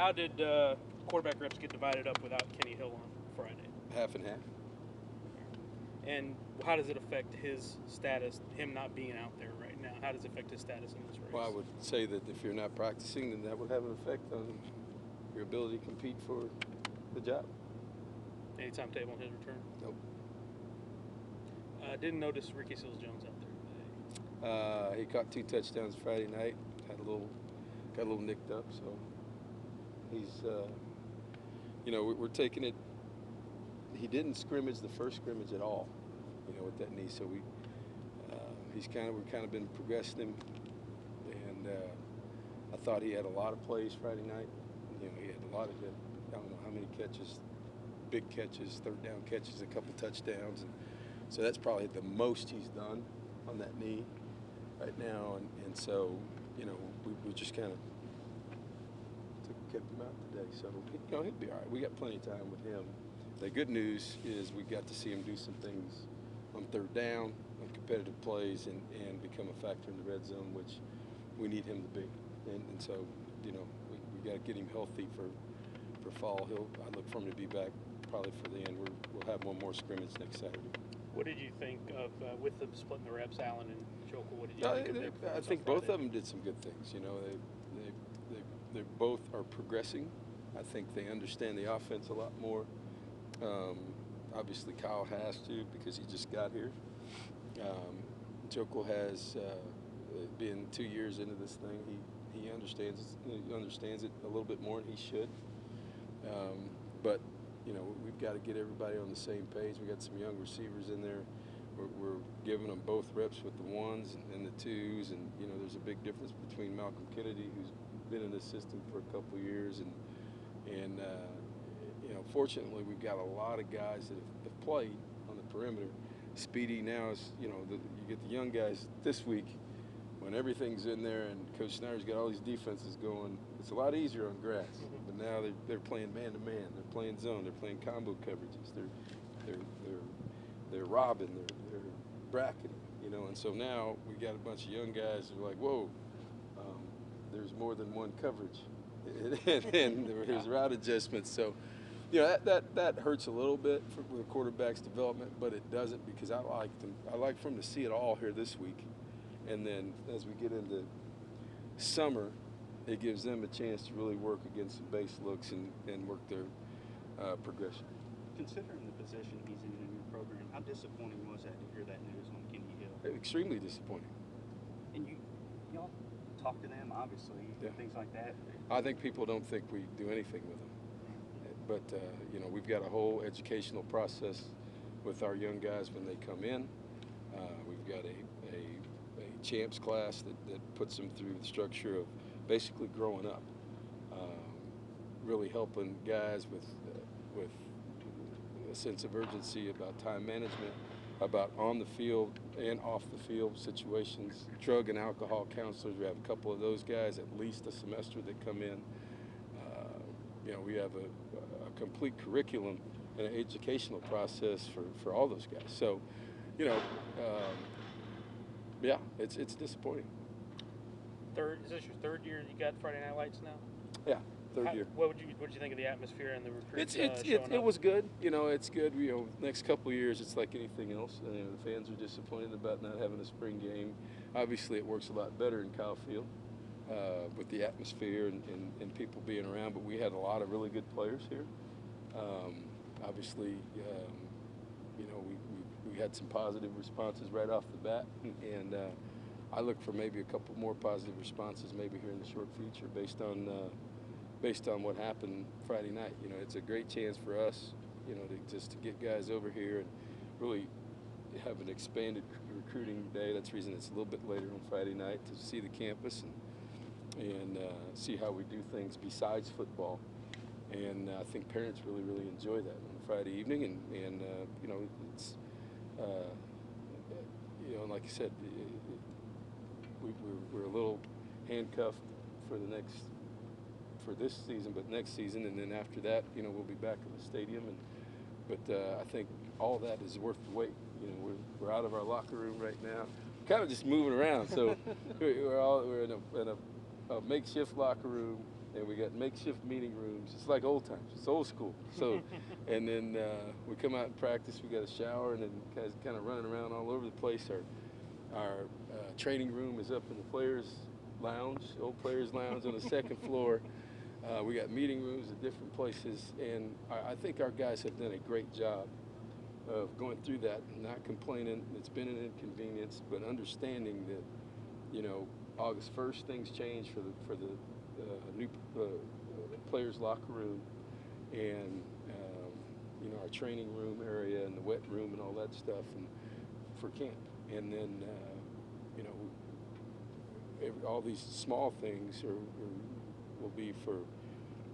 How did quarterback reps get divided up without Kenny Hill on Friday? Half and half. And how does it affect his status, him not being out there right now? How does it affect his status in this race? Well, I would say that if you're not practicing, then that would have an effect on your ability to compete for the job. Any timetable on his return? Nope. Didn't notice Ricky Seals-Jones out there today. He caught 2 touchdowns Friday night. Got a little nicked up, so he's, we're taking it. He didn't scrimmage the first scrimmage at all, with that knee. So we've kind of been progressing him, and I thought he had a lot of plays Friday night. He had a lot of good. I don't know how many catches, big catches, third down catches, a couple touchdowns, and so that's probably the most he's done on that knee right now. And so we just kind of kept him out today. So he'll be all right. We got plenty of time with him. The good news is we got to see him do some things on third down, on competitive plays, and become a factor in the red zone, which we need him to be. And so, we got to get him healthy for fall. I look for him to be back probably for the end. We'll have one more scrimmage next Saturday. What did you think of, with them splitting the reps, Allen and Jokel? What did you think of their performance I think on both Friday? of them did some good things. They both are progressing. I think they understand the offense a lot more. Obviously, Kyle has to because he just got here. Jokel has been 2 years into this thing. He understands it a little bit more than he should. But we've got to get everybody on the same page. We got some young receivers in there. We're giving them both reps with the ones and the twos, and there's a big difference between Malcolm Kennedy, who's been in this system for a couple of years, and fortunately we've got a lot of guys that have played on the perimeter. Speedy now is, you get the young guys this week when everything's in there and Coach Snyder's got all these defenses going. It's a lot easier on grass, but now they're playing man-to-man. They're playing zone. They're playing combo coverages. They're robbing. They're bracketing. And so now we got a bunch of young guys who are like, whoa, there's more than one coverage, and there's route adjustments. So. That hurts a little bit for the quarterback's development, but it doesn't because I like for them to see it all here this week, and then as we get into summer, it gives them a chance to really work against some base looks and work their progression. Considering the position he's in your program, how disappointing was that to hear that news on Kenny Hill? Extremely disappointing. And y'all talk to them, obviously, things like that. I think people don't think we do anything with them. But, we've got a whole educational process with our young guys when they come in. We've got a champs class that puts them through the structure of basically growing up, really helping guys with a sense of urgency about time management, about on the field and off the field situations. Drug and alcohol counselors, we have a couple of those guys at least a semester that come in. We have a complete curriculum and an educational process for all those guys. So, it's disappointing. Is this your third year you got Friday Night Lights now? Yeah, third year. What did you think of the atmosphere and the recruits? It was good. It's good. Next couple of years, it's like anything else. The fans are disappointed about not having a spring game. Obviously, it works a lot better in Kyle Field. With the atmosphere and people being around, but we had a lot of really good players here. Obviously, we had some positive responses right off the bat, and I look for maybe a couple more positive responses maybe here in the short future based on what happened Friday night. It's a great chance for us, to get guys over here and really have an expanded recruiting day. That's the reason it's a little bit later on Friday night, to see the campus and see how we do things besides football. And I think parents really, really enjoy that on Friday evening. And it's, like I said, we're a little handcuffed for this season, but next season, and then after that, we'll be back in the stadium. But I think all that is worth the wait. We're out of our locker room right now, kind of just moving around. So we're in a makeshift locker room and we got makeshift meeting rooms. It's like old times. It's old school. So, and then we come out and practice. We got a shower, and then guys kind of running around all over the place. Our training room is up in the players' lounge, old players' lounge on the second floor. We got meeting rooms at different places, and I think our guys have done a great job of going through that and not complaining. It's been an inconvenience, but understanding that, you know, August 1st things change for the new players' locker room, and you know, our training room area and the wet room and all that stuff, and for camp. And then you know, all these small things will be for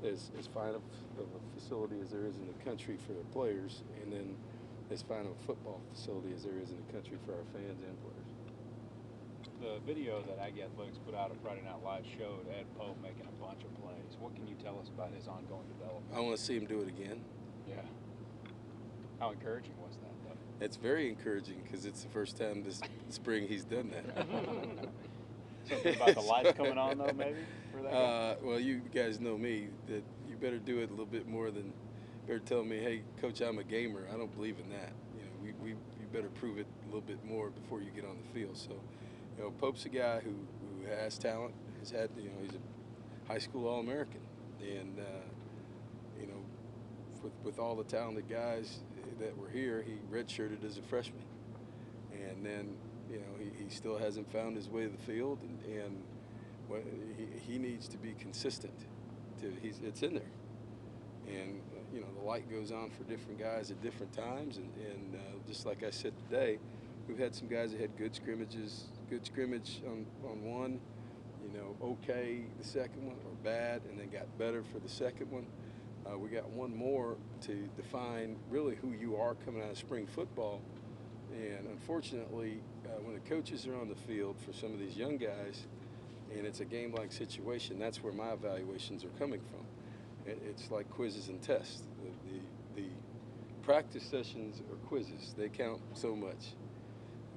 as fine of a facility as there is in the country for the players, and then as fine of a football facility as there is in the country for our fans and players. The video that Aggie Athletics put out of Friday Night Live showed Ed Pope making a bunch of plays. What can you tell us about his ongoing development? I want to see him do it again. Yeah. How encouraging was that, though? It's very encouraging because it's the first time this spring he's done that. Something about the lights coming on, though, maybe, for that guy? Well, you guys know me, that you better do it a little bit more than better tell me, hey, Coach, I'm a gamer. I don't believe in that. You know, you better prove it a little bit more before you get on the field. So, you know, Pope's a guy who has talent. He's had, you know, he's a high school All-American, and you know, with all the talented guys that were here, he redshirted as a freshman, and then, you know, he still hasn't found his way to the field, and he needs to be consistent. It's in there, and you know, the light goes on for different guys at different times, and just like I said today, we've had some guys that had good scrimmages, good scrimmage on one, you know, okay the second one, or bad, and then got better for the second one. We got one more to define really who you are coming out of spring football. And unfortunately, when the coaches are on the field for some of these young guys, and it's a game-like situation, that's where my evaluations are coming from. It's like quizzes and tests. The practice sessions are quizzes. They count so much.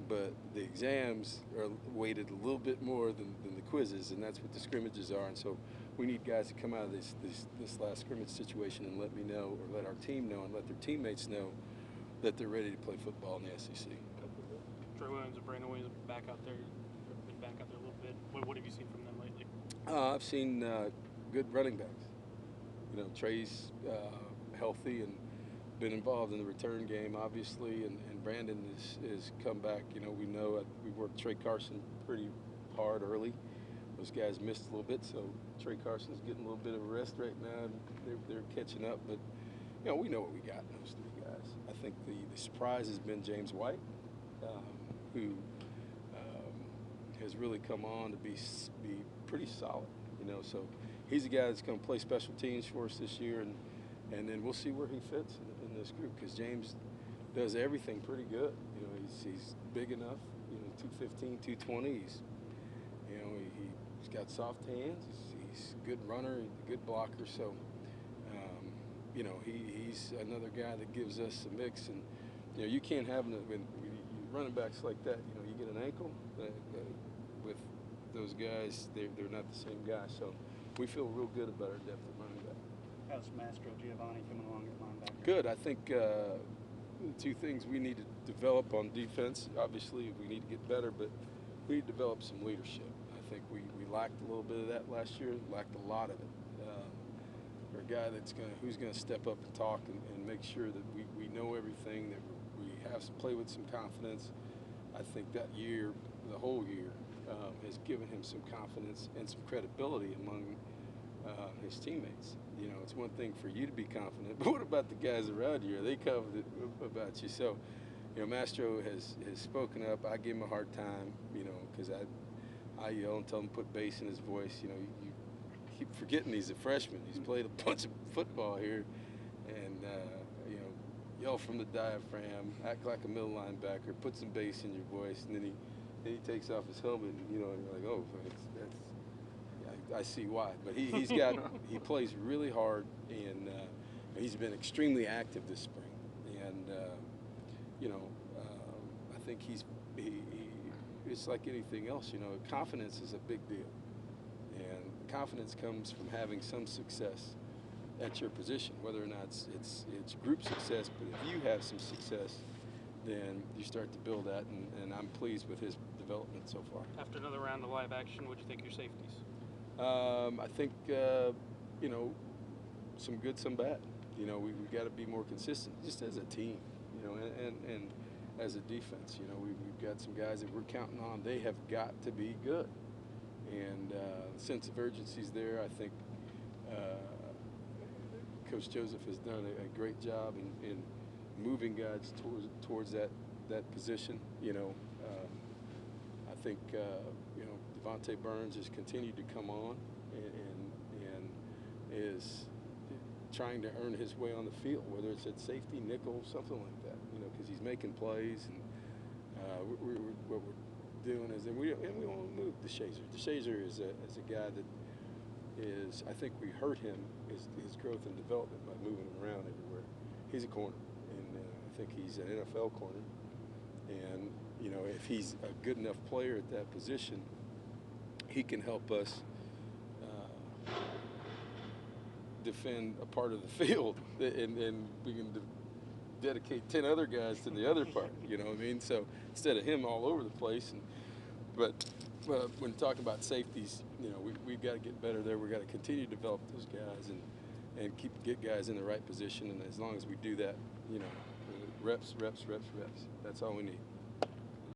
But the exams are weighted a little bit more than the quizzes, and that's what the scrimmages are. And so we need guys to come out of this last scrimmage situation and let me know, or let our team know, and let their teammates know that they're ready to play football in the SEC. Trey Williams and Brandon Williams back out there, been back out there a little bit. What have you seen from them lately? I've seen good running backs. You know, Trey's healthy and been involved in the return game, obviously, and Brandon is come back. You know, we worked Trey Carson pretty hard early. Those guys missed a little bit, so Trey Carson's getting a little bit of a rest right now, and they're catching up. But, you know, we know what we got in those three guys. I think the surprise has been James White, who has really come on to be pretty solid. You know, so he's a guy that's going to play special teams for us this year, and then we'll see where he fits in this group, because James does everything pretty good. You know, he's big enough. You know, 215, 220. You know, he's got soft hands. He's a good runner, a good blocker. So, you know, he's another guy that gives us a mix. And you know, you can't have when running backs like that. You know, you get an ankle with those guys. They're not the same guy. So we feel real good about our depth at running back. How's Mastro Giovanni coming along at linebacker? Good. I think the two things we need to develop on defense, obviously we need to get better, but we need to develop some leadership. I think we lacked a little bit of that last year, lacked a lot of it. For a guy who's gonna step up and talk and make sure that we know everything, that we have to play with some confidence. I think that year, the whole year, has given him some confidence and some credibility among his teammates. You know, it's one thing for you to be confident, but what about the guys around you? Are they confident about you? So, you know, Mastro has spoken up. I give him a hard time, you know, because I yell and tell him to put bass in his voice. You know, you keep forgetting he's a freshman. He's played a bunch of football here, and you know, yell from the diaphragm, act like a middle linebacker, put some bass in your voice, and then he takes off his helmet, and, you know, and you're like, oh, I see why. But he plays really hard, and he's been extremely active this spring. And you know, I think it's like anything else. You know, confidence is a big deal, and confidence comes from having some success at your position, whether or not it's group success. But if you have some success, then you start to build that, and I'm pleased with his development so far. After another round of live action, what do you think your safeties? I think you know, some good, some bad. You know, we've got to be more consistent, just as a team. You know, and as a defense, you know, we've got some guys that we're counting on. They have got to be good, and the sense of urgency is there. I think Coach Joseph has done a great job in moving guys towards that position. You know, I think you know, Devontae Burns has continued to come on and is trying to earn his way on the field, whether it's at safety, nickel, something like that. You know, because he's making plays, and what we're doing is, and we won't move DeShazer. DeShazer is a guy that is, I think we hurt him, his growth and development by moving him around everywhere. He's a corner, and I think he's an NFL corner. And you know, if he's a good enough player at that position, he can help us defend a part of the field, and we can dedicate 10 other guys to the other part. You know what I mean? So instead of him all over the place, but when talking about safeties, you know, we've got to get better there. We've got to continue to develop those guys and get guys in the right position. And as long as we do that, you know, reps. That's all we need.